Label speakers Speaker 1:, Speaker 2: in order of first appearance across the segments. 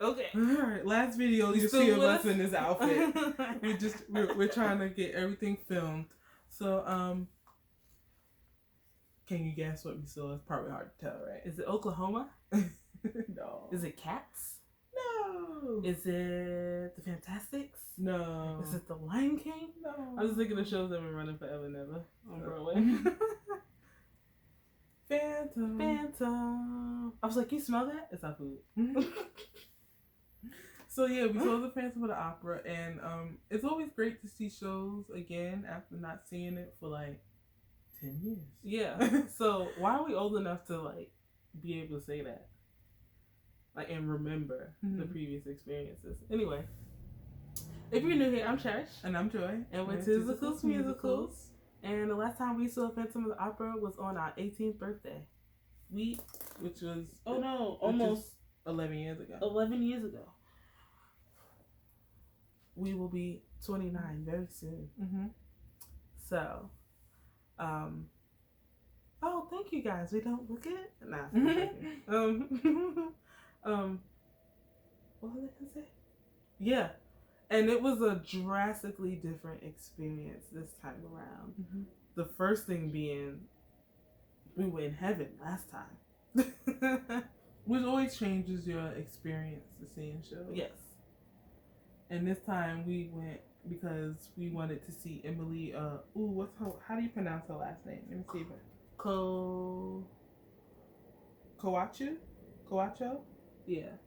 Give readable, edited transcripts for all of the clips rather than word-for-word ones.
Speaker 1: Okay.
Speaker 2: All right. Last video you see of us in this outfit. we're trying to get everything filmed. So can you guess what we saw? It's probably hard to tell, right?
Speaker 1: Is it Oklahoma?
Speaker 2: No.
Speaker 1: Is it Cats?
Speaker 2: No.
Speaker 1: Is it The Fantastics?
Speaker 2: No.
Speaker 1: Is it The Lion King?
Speaker 2: No.
Speaker 1: I was thinking of shows that have been running forever and ever on Broadway. Phantom. I was like, you smell that? It's our food.
Speaker 2: So yeah, we saw the Phantom of the Opera, and it's always great to see shows again after not seeing it for like 10 years.
Speaker 1: Yeah. So why are we old enough to like be able to say that? Like and remember the previous experiences. Anyway, if you're new here, I'm Cherish.
Speaker 2: And I'm Joy.
Speaker 1: And we're Tizicals Musicals. And the last time we saw Phantom of the Opera was on our 18th birthday.
Speaker 2: Which was
Speaker 1: almost
Speaker 2: 11 years ago.
Speaker 1: 11 years ago. We will be 29 very soon.
Speaker 2: Mm-hmm.
Speaker 1: So, oh, thank you guys. We don't look it. Nah. What was I gonna say? Yeah, and it was a drastically different experience this time around.
Speaker 2: Mm-hmm.
Speaker 1: The first thing being, we were in heaven last time.
Speaker 2: Which always changes your experience to seeing shows.
Speaker 1: Yes.
Speaker 2: And this time we went because we wanted to see Emilie. How do you pronounce her last name? Let me see it. Kouatchou?
Speaker 1: Yeah.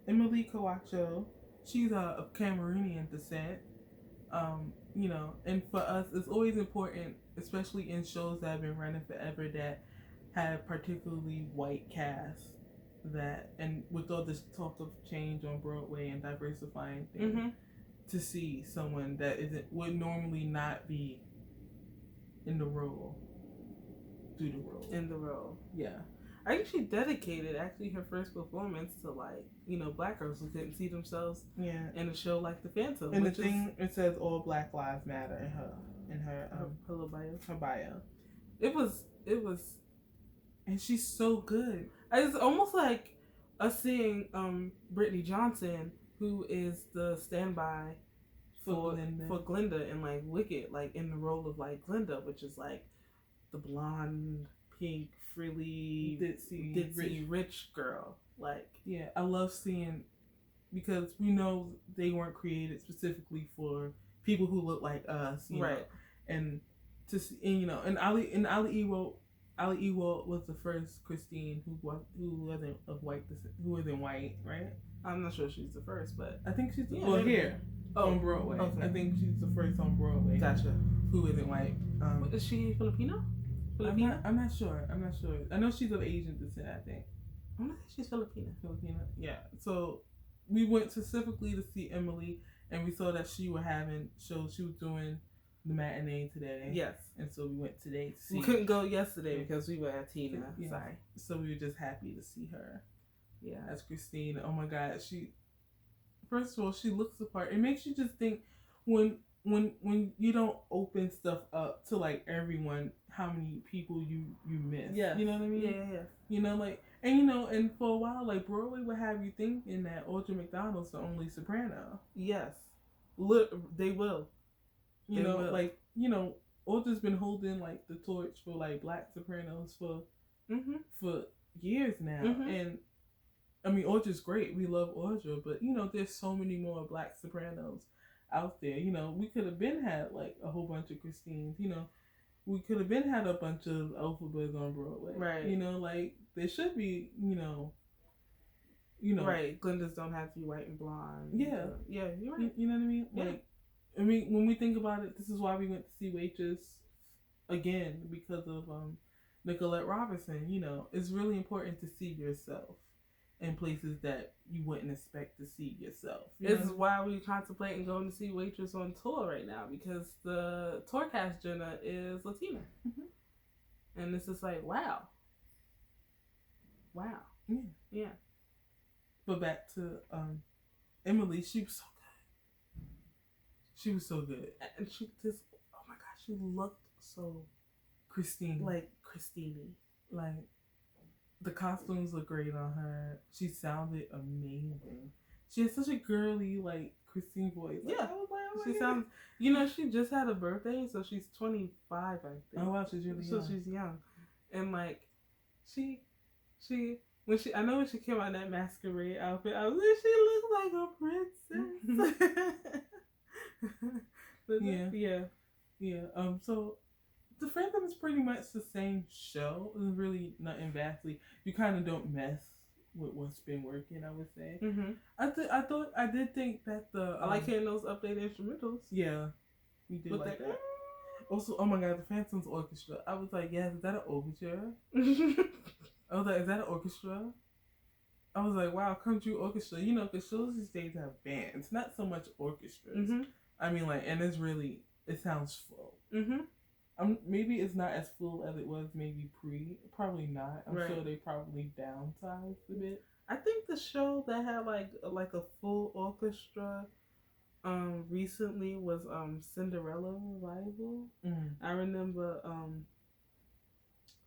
Speaker 2: Emilie Kouatchou. She's of Cameroonian descent. And for us, it's always important, especially in shows that have been running forever, that have particularly white casts. And with all this talk of change on Broadway and diversifying things, to see someone that would normally not be in the role, do the role.
Speaker 1: In the role.
Speaker 2: Yeah.
Speaker 1: I think she dedicated her first performance to black girls who couldn't see themselves in a show like The Phantom.
Speaker 2: And it says all Black Lives Matter in her
Speaker 1: little bio.
Speaker 2: Her bio.
Speaker 1: It was,
Speaker 2: and she's so good.
Speaker 1: It's almost like us seeing Brittany Johnson, who is the standby for Glinda in like Wicked, like in the role of like Glinda, which is like the blonde, pink, frilly, ditzy rich girl. Like,
Speaker 2: yeah, I love seeing, because we know they weren't created specifically for people who look like us, right? Know? And to see, and Ali Ewell was the first Christine who wasn't of white descent, who wasn't white, right?
Speaker 1: I'm not sure she's the first, but
Speaker 2: I think she's here on Broadway. Okay. I think she's the first on Broadway.
Speaker 1: Gotcha.
Speaker 2: Who isn't white?
Speaker 1: Is she Filipino?
Speaker 2: I'm not sure. I know she's of Asian descent. I think.
Speaker 1: I'm gonna say she's Filipino.
Speaker 2: Yeah. So we went specifically to see Emilie, and we saw that she was having shows. She was doing the matinee today.
Speaker 1: Yes.
Speaker 2: And so we went today to see.
Speaker 1: We couldn't go yesterday because we were at Tina.
Speaker 2: Yeah.
Speaker 1: Sorry.
Speaker 2: So we were just happy to see her.
Speaker 1: Yeah.
Speaker 2: As Christine. Oh my God. First of all, she looks the part. It makes you just think when you don't open stuff up to like everyone, how many people you miss.
Speaker 1: Yeah.
Speaker 2: You know what I mean?
Speaker 1: Yeah.
Speaker 2: And for a while, like Broadway would have you thinking that Audra McDonald's the only soprano.
Speaker 1: Yes. They will.
Speaker 2: Audra's been holding like the torch for like black sopranos for years now. And I mean, Audra's great. We love Audra, but there's so many more black sopranos out there. We could have had like a whole bunch of Christines. We could have had a bunch of Elphabas on Broadway.
Speaker 1: Right.
Speaker 2: There should be.
Speaker 1: Right. Glindas don't have to be white and blonde.
Speaker 2: Yeah.
Speaker 1: Yeah. You're right.
Speaker 2: You know what I mean?
Speaker 1: Yeah.
Speaker 2: When we think about it, this is why we went to see Waitress again, because of Nicolette Robinson. It's really important to see yourself in places that you wouldn't expect to see yourself.
Speaker 1: This is why we're contemplating going to see Waitress on tour right now, because the tour cast Jenna is Latina. And it's just like, wow. Yeah.
Speaker 2: But back to Emilie, she was so good.
Speaker 1: And she just, oh my gosh, she looked so
Speaker 2: Christine.
Speaker 1: like Christine.
Speaker 2: Like The costumes look great on her. She sounded amazing. She has such a girly, like, Christine voice. Like,
Speaker 1: Yeah.
Speaker 2: I was like, oh
Speaker 1: She
Speaker 2: my
Speaker 1: sounds, you know, she just had a birthday, so she's 25, I think.
Speaker 2: Oh wow, she's really
Speaker 1: so
Speaker 2: young.
Speaker 1: she's young. And like, she, I know when she came out in that masquerade outfit, I was like, she looks like a princess.
Speaker 2: Yeah. So the Phantom is pretty much the same show. It's really nothing vastly. You kind of don't mess with what's been working, I would say. I did think that
Speaker 1: I like hearing those updated instrumentals.
Speaker 2: Yeah, we did like that. Also, oh my god, the Phantom's orchestra. I was like, yes, is that an overture? I was like, is that an orchestra? I was like, wow, country orchestra. You know, because shows these days have bands, not so much orchestras. I mean, like, and it's really, it sounds full. Maybe it's not as full as it was maybe probably not. I'm sure they probably downsized a bit.
Speaker 1: I think the show that had like a full orchestra recently was Cinderella Revival. I remember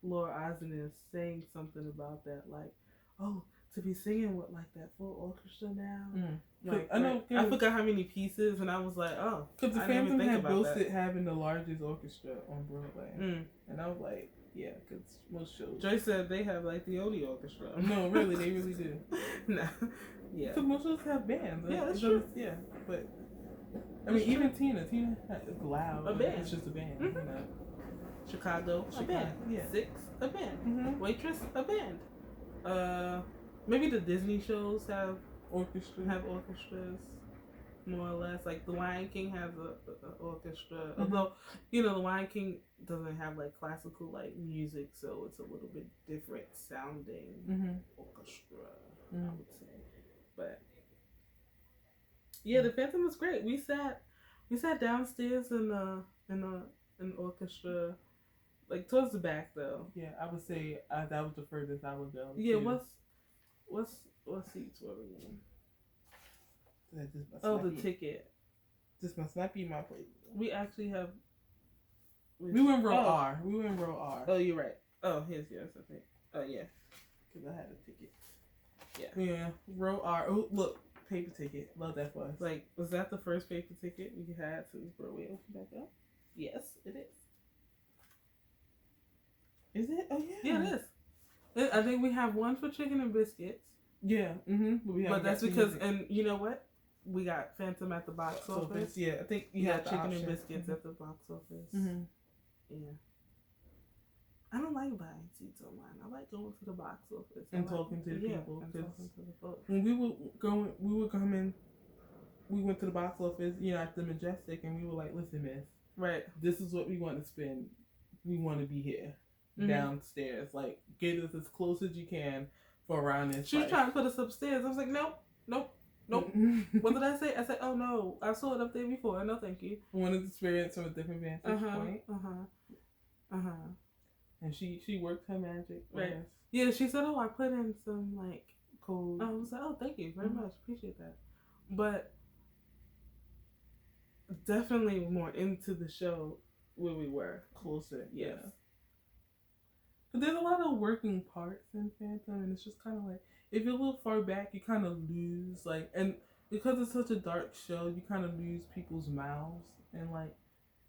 Speaker 1: Laura Osnes saying something about that, like, oh, to be singing with like that full orchestra now. Like, I know, I forgot how many pieces, and I was like, oh,
Speaker 2: because the Phantom had boasted having the largest orchestra on Broadway, and I was like, yeah, because most shows.
Speaker 1: Joy said they have like the only orchestra.
Speaker 2: No, really, they really do.
Speaker 1: No, yeah,
Speaker 2: because most shows have bands.
Speaker 1: Yeah, that's true.
Speaker 2: Yeah, but I mean, even Tina is loud.
Speaker 1: A band.
Speaker 2: It's just a band. You know?
Speaker 1: Chicago, a band.
Speaker 2: Yeah.
Speaker 1: Six, a band. Waitress, a band. Maybe the Disney shows have orchestras, more or less. Like the Lion King has a orchestra. Although, you know, the Lion King doesn't have like classical like music, so it's a little bit different sounding orchestra, I would say. But yeah, the Phantom was great. We sat downstairs in an orchestra, like towards the back though.
Speaker 2: Yeah, I would say that was the furthest I would go.
Speaker 1: Yeah, what seats were we in? The ticket.
Speaker 2: This must not be my place.
Speaker 1: We actually have.
Speaker 2: We were in row R. We were in row R.
Speaker 1: Oh, you're right. Oh, here's yours, I think. Oh, yeah. Because I had a ticket.
Speaker 2: Yeah, row R. Oh, look, paper ticket. Love that for us.
Speaker 1: Like, was that the first paper ticket we had since Broadway opened back up? Yes, it is.
Speaker 2: Is it? Oh, yeah.
Speaker 1: Yeah, it is. I think we have one for chicken and biscuits.
Speaker 2: Yeah.
Speaker 1: But that's because, and you know what? We got Phantom at the box office.
Speaker 2: Yeah, I think
Speaker 1: you got chicken and biscuits at the box office. Yeah. I don't like buying seats online. I like going to the box office
Speaker 2: and talking to the people.
Speaker 1: And talking to the folks.
Speaker 2: When we went to the box office, you know, at the Majestic, and we were like, listen, miss.
Speaker 1: Right.
Speaker 2: This is what we want to spend. We want to be here. Downstairs. Like, get us as close as you can for around this
Speaker 1: She was trying to put us upstairs. I was like, nope. What did I say? I said, oh no, I saw it up there before. No, thank you.
Speaker 2: Wanted to experience from a different vantage point. And she worked her magic.
Speaker 1: Right. Yeah, she said, oh, I put in some like code. I was like, oh, thank you very much. Appreciate that. But definitely more into the show where we were.
Speaker 2: Closer.
Speaker 1: Yes.
Speaker 2: Yeah. But there's a lot of working parts in Phantom, and it's just kind of like, if you're a little far back, you kind of lose, like, and because it's such a dark show, you kind of lose people's mouths, and like,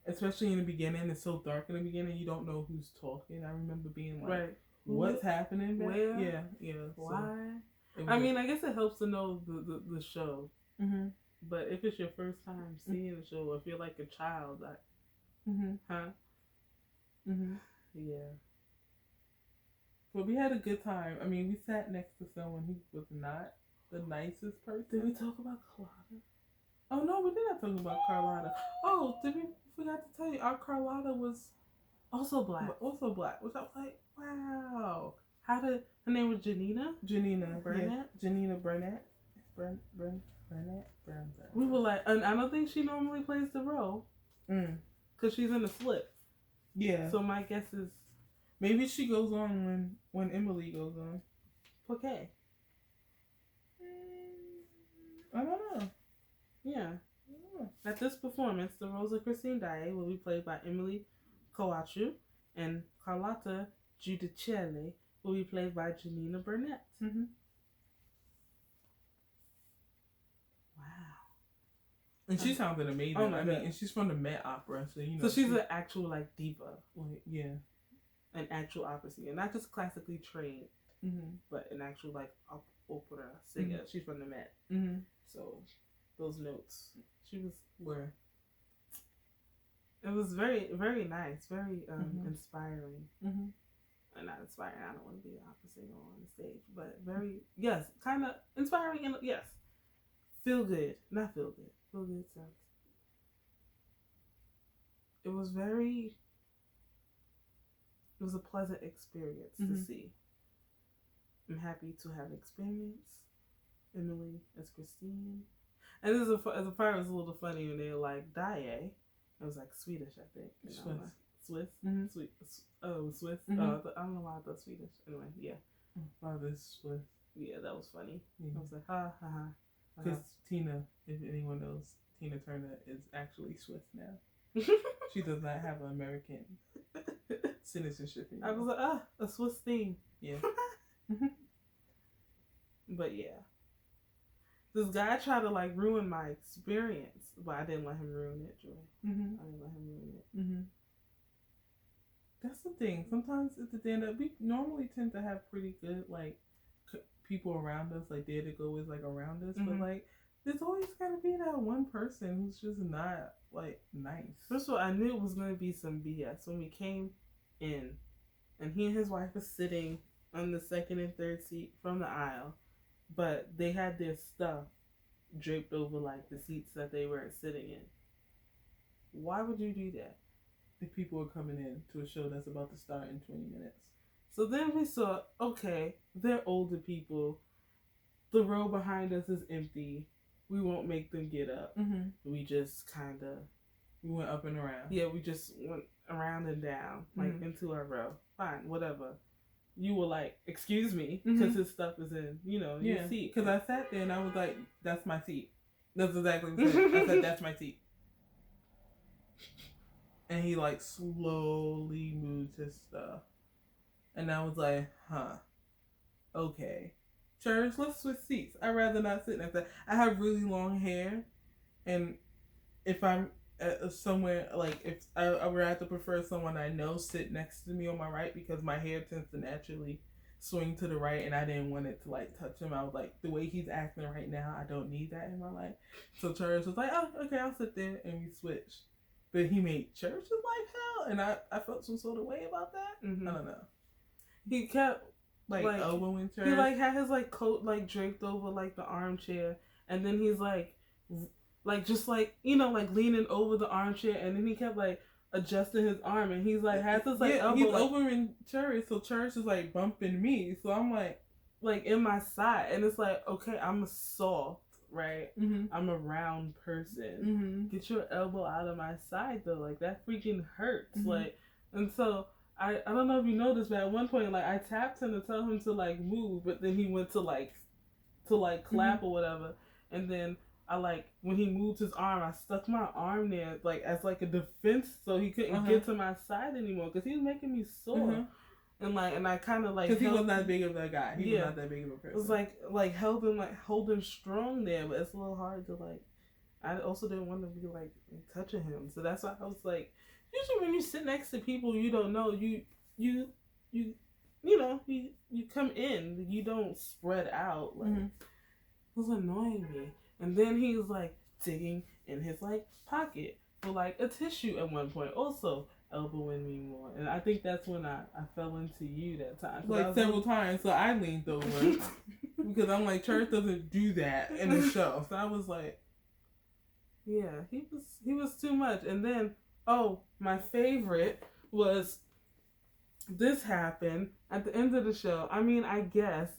Speaker 2: especially in the beginning, it's so dark in the beginning, you don't know who's talking. I remember being like,
Speaker 1: right.
Speaker 2: What's happening back?
Speaker 1: Where?
Speaker 2: Yeah.
Speaker 1: Why? I mean, I guess it helps to know the show. But if it's your first time seeing the show, or if you're like a child, yeah.
Speaker 2: But we had a good time. I mean, we sat next to someone who was not the nicest person.
Speaker 1: Did we talk about Carlotta?
Speaker 2: Oh, no, we did not talk about Carlotta. Oh, we forgot to tell you, our Carlotta was
Speaker 1: also black.
Speaker 2: Which I was like, wow.
Speaker 1: Her name was Janina?
Speaker 2: Janina
Speaker 1: Burnett?
Speaker 2: Yeah. Janina Burnett. Burnett.
Speaker 1: We were like, and I don't think she normally plays the role. Because she's in the slip.
Speaker 2: Yeah.
Speaker 1: So my guess is,
Speaker 2: maybe she goes on when Emilie goes on.
Speaker 1: Okay.
Speaker 2: I don't know.
Speaker 1: Yeah. At this performance, the roles of Christine Daae will be played by Emilie Kouatchou, and Carlotta Giudicelli will be played by Janina Burnett.
Speaker 2: Mm-hmm.
Speaker 1: Wow.
Speaker 2: And she sounded amazing.
Speaker 1: Oh my God.
Speaker 2: And she's from the Met Opera, so you know.
Speaker 1: So she's an actual like diva.
Speaker 2: Like, yeah.
Speaker 1: An actual opera singer, not just classically trained, but an actual like opera singer. She's from the Met. So those notes, she was
Speaker 2: where.
Speaker 1: It was very, very nice, very inspiring. Not inspiring. I don't want to be an opera singer on the stage, but very, yes, kind of inspiring and yes, feel good, not feel good, feel good sense. It was a pleasant experience to see. I'm happy to have experienced Emilie as Christine. And this is the part was a little funny when they were like, Daye. It was like Swedish, I think. Swiss? Sweet. Oh, Swiss? I don't know why I thought Swedish. Anyway, yeah.
Speaker 2: Oh, this Swiss.
Speaker 1: Yeah, that was funny. I was like, ha, ha, ha.
Speaker 2: Because Tina, if anyone knows, Tina Turner is actually Swiss now. She does not have an American citizenship anymore.
Speaker 1: I was like, a Swiss theme.
Speaker 2: Yeah.
Speaker 1: But yeah. This guy tried to like ruin my experience, but I didn't let him ruin it, Joy. I didn't let him ruin it.
Speaker 2: That's the thing. Sometimes at the end of we normally tend to have pretty good like people around us, like there to go is like around us, but like there's always gotta be that one person who's just not like nice.
Speaker 1: First of all, I knew it was gonna be some BS when we came in, and he and his wife were sitting on the second and third seat from the aisle, but they had their stuff draped over like the seats that they weren't sitting in. Why would you do that?
Speaker 2: If people are coming in to a show that's about to start in 20 minutes.
Speaker 1: So then we saw, okay, they're older people. The row behind us is empty. We won't make them get up. We just kind of...
Speaker 2: We went up and around.
Speaker 1: Yeah, we just went around and down, like into our row. Fine, whatever. You were like, excuse me, because his stuff is in, your seat.
Speaker 2: Because I sat there and I was like, that's my seat. That's exactly what I said. I said, that's my seat. And he like slowly moved his stuff. And I was like, okay. Church, let's switch seats. I'd rather not sit next to that. I have really long hair. And if I'm somewhere, like, if I would have to prefer someone I know sit next to me on my right because my hair tends to naturally swing to the right and I didn't want it to, like, touch him. I was like, the way he's acting right now, I don't need that in my life. So Church was like, oh, okay, I'll sit there. And we switched. But he made Church's life hell, and I felt some sort of way about that. I don't know.
Speaker 1: He kept
Speaker 2: like elbowing Church.
Speaker 1: He like had his like coat like draped over like the armchair, and then he's like just like like leaning over the armchair, and then he kept like adjusting his arm, and he's like has this like elbow.
Speaker 2: He's over in Church, so Church is like bumping me, so I'm like
Speaker 1: in my side, and it's like okay, I'm soft. Right? I'm a round person. Get your elbow out of my side though. Like that freaking hurts. Like, and so I don't know if you noticed, but at one point like I tapped him to tell him to like move, but then he went to clap or whatever, and then I like when he moved his arm, I stuck my arm there like as like a defense, so he couldn't get to my side anymore because he was making me sore. And I kind of like
Speaker 2: because he was not big of a guy. He was not that big of a person.
Speaker 1: It was like held him strong there, but it's a little hard to like. I also didn't want to be like touching him, so that's why I was like. Usually when you sit next to people you don't know, you come in, you don't spread out. Like it was annoying me, and then he was like digging in his like pocket for like a tissue at one point, also elbowing me more, and I think that's when I fell into you that time.
Speaker 2: Like several times, so I leaned over because I'm like, Church doesn't do that in the show. So I was like,
Speaker 1: yeah, he was too much. And then my favorite was this happened at the end of the show. I mean, I guess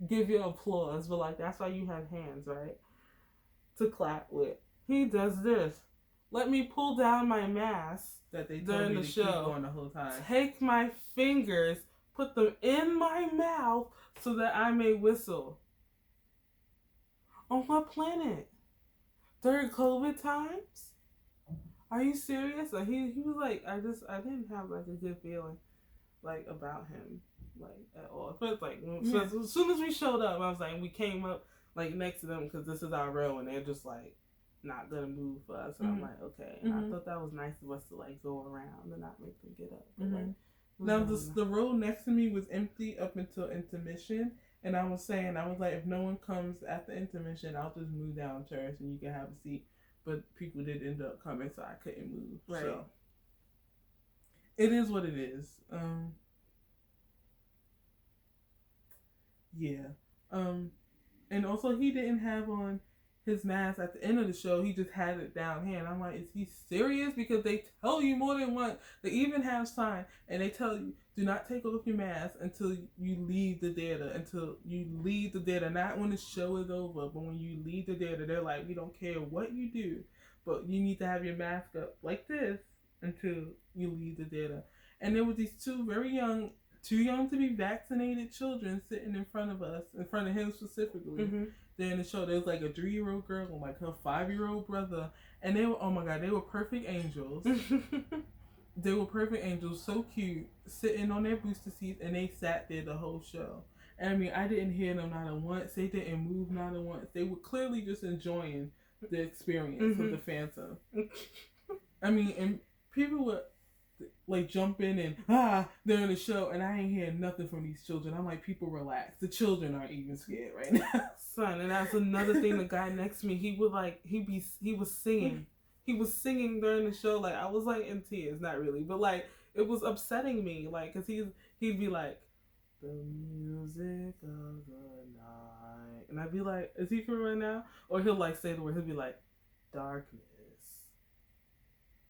Speaker 1: give you applause, but like that's why you have hands, right? To clap with. He does this. Let me pull down my mask
Speaker 2: that they told me to keep going the whole time.
Speaker 1: Take my fingers, put them in my mouth so that I may whistle. On what planet? During COVID times? Are you serious? Like he was like, I didn't have like a good feeling like about him. like at all. It felt like as soon as we showed up, I was like, we came up like next to them because this is our row, and they're just like not gonna move for us. And I'm like, okay. And I thought that was nice of us to like go around and not make them get up. But, like,
Speaker 2: now the row next to me was empty up until intermission, and I was like, if no one comes at the intermission, I'll just move downstairs and you can have a seat. But people did end up coming, so I couldn't move. Right. So it is what it is. Yeah. And also he didn't have on his mask at the end of the show. He just had it down here. And I'm like, is he serious? Because they tell you more than once. They even have sign and they tell you, do not take off your mask until you leave the theater. Until you leave the theater. Not when the show is over, but when you leave the theater. They're like, we don't care what you do, but you need to have your mask up like this until you leave the theater. And there were these two very young, too young to be vaccinated children sitting in front of us, in front of him specifically. During the show, there was like a 3-year-old girl and like her 5-year-old brother, and they were, oh my god, they were perfect angels. They were perfect angels, so cute, sitting on their booster seats, and they sat there the whole show. And I mean, I didn't hear them not a once. They didn't move not a once. They were clearly just enjoying the experience of the Phantom. I mean, and people were like jumping and during the show, and I ain't hearing nothing from these children. I'm like, people relax. The children aren't even scared right now.
Speaker 1: Son, and that's another thing. The guy next to me, he was singing. He was singing during the show. Like, I was like in tears, not really, but like it was upsetting me. Like, cause he'd be like, the music of the night, and I'd be like, is he for right now? Or he'll like say the word. He'll be like, darkness.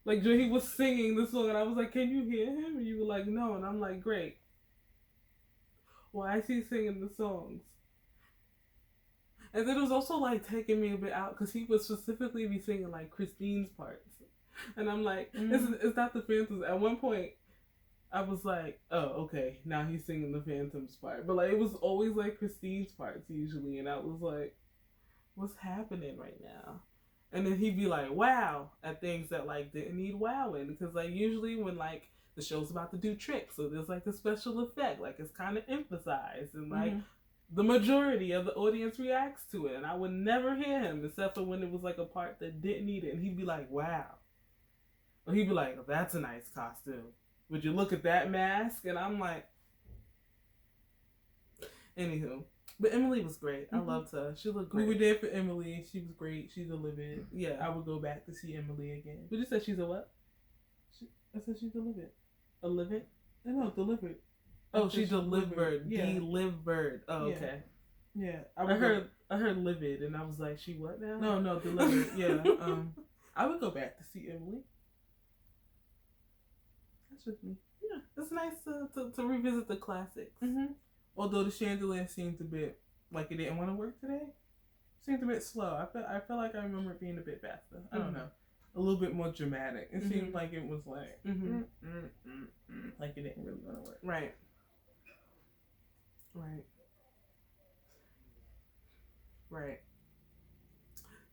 Speaker 1: Like, he was singing the song, and I was like, can you hear him? And you were like, no. And I'm like, great. Why is he singing the songs? And then it was also, like, taking me a bit out, because he would specifically be singing, like, Christine's parts. And I'm like, it's not the Phantoms. At one point, I was like, oh, okay, now he's singing the Phantoms part. But, like, it was always, like, Christine's parts, usually. And I was like, what's happening right now? And then he'd be like, wow, at things that, like, didn't need wowing. Because, like, usually when, like, the show's about to do tricks, so there's, like, a special effect. Like, it's kind of emphasized. And, like, the majority of the audience reacts to it. And I would never hear him, except for when it was, like, a part that didn't need it. And he'd be like, wow. Or he'd be like, oh, that's a nice costume. Would you look at that mask? And I'm like, anywho. But Emilie was great. I loved her. She looked great.
Speaker 2: We were there for Emilie. She was great. She's a livid.
Speaker 1: Yeah.
Speaker 2: I would go back to see Emilie again.
Speaker 1: But you said she's a what?
Speaker 2: I said she's delivered.
Speaker 1: A livid?
Speaker 2: No, delivered.
Speaker 1: Oh, she delivered.
Speaker 2: Yeah.
Speaker 1: Delivered. Oh,
Speaker 2: yeah.
Speaker 1: okay.
Speaker 2: Yeah.
Speaker 1: I heard livid, and I was like, she what now?
Speaker 2: No, delivered. Yeah. I would go back to see Emilie. That's just me.
Speaker 1: Yeah, it's nice to revisit the classics.
Speaker 2: Although the chandelier seemed a bit like it didn't want to work today. Seemed a bit slow. I feel like I remember it being a bit faster. I don't know. A little bit more dramatic. It seemed like it was like like it didn't really want to work.
Speaker 1: Right.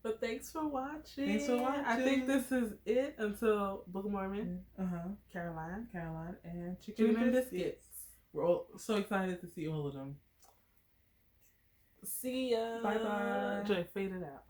Speaker 1: But thanks for watching. I think this is it until Book of Mormon. Caroline,
Speaker 2: and Chicken and Biscuits. We're all so excited to see all of them.
Speaker 1: See ya.
Speaker 2: Bye bye.
Speaker 1: Joy, fade it out.